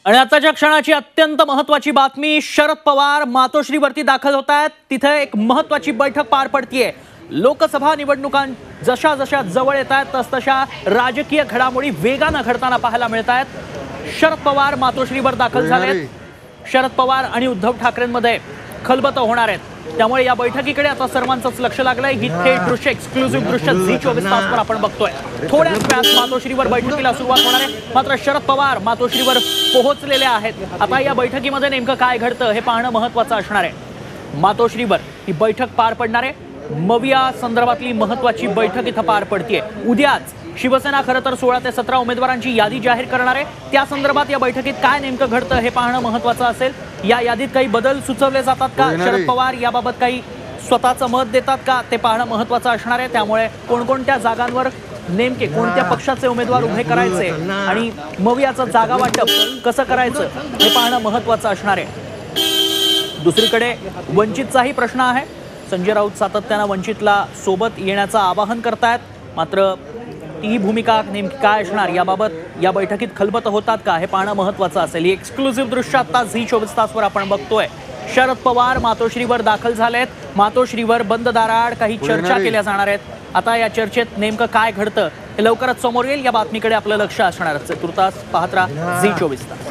आणि आताच्या क्षणाची अत्यंत महत्त्वाची बातमी, शरद पवार मातोश्रीवरती दाखल होत आहेत। तिथे एक महत्त्वाची बैठक पार पडतीये। लोकसभा निवडणुकां जशा जशा जवळ येत आहेत तसतशा राजकीय घडामोडी वेगाने घडताना पाहायला मिळत आहेत। शरद पवार मातोश्रीवर दाखल झालेत। शरद पवार आणि उद्धव ठाकरेंमध्ये खलबत होणार आहेत, त्यामुळे या बैठकीकडे आता सर्वांचंच लक्ष लागलंय। ही थेट दृश्य, एक्सक्लुसिव्ह दृश्य झी 24 तासवर आपण बघतोय। थोड्याच वेळात मातोश्रीवर बैठकीला सुरुवात होणार आहे, मात्र शरद पवार मातोश्रीवर पोहोचलेले आहेत। आता या बैठकीमध्ये नेमकं काय घडतं हे पाहणं महत्त्वाचं असणार आहे। मातोश्रीवर ही बैठक पार पडणार आहे। मविया संदर्भातली महत्त्वाची बैठक इथं पार पडतीये। उद्याच शिवसेना खरं तर 16 ते 17 उमेदवारांची यादी जाहीर करणार आहे। त्या संदर्भात या बैठकीत काय नेमकं घडतं हे पाहणं महत्त्वाचं असेल। या यादीत काही बदल सुचवले जातात का, शरद पवार याबाबत काही स्वतःचं मत देतात का, ते पाहणं महत्त्वाचं असणार आहे। त्यामुळे कोणकोणत्या जागांवर नेमके कोणत्या पक्षाचे उमेदवार उभे करायचे आणि मवियाचं जागा वाटप कसं करायचं हे पाहणं महत्त्वाचं असणार आहे। दुसरीकडे वंचितचाही प्रश्न आहे। संजय राऊत सातत्यानं वंचितला सोबत येण्याचं आवाहन करतायत, मात्र ती भूमिका नेमकी काय असणार याबाबत या बैठकीत खलबत होतात का हे पाहणं महत्त्वाचं असेल। ही एक्सक्लुसिव्ह दृश्य आता झी 24 तासवर आपण बघतोय। शरद पवार मातोश्रीवर दाखल झालेत। मातोश्रीवर बंद दाराआड काही चर्चा केल्या जाणार आहेत। आता या चर्चेत नेमकं काय घडतं हे लवकरच समोर येईल। या बातमीकडे आपलं लक्ष असणार आहे। तुर्तास पाहत राहा झी 24 तास।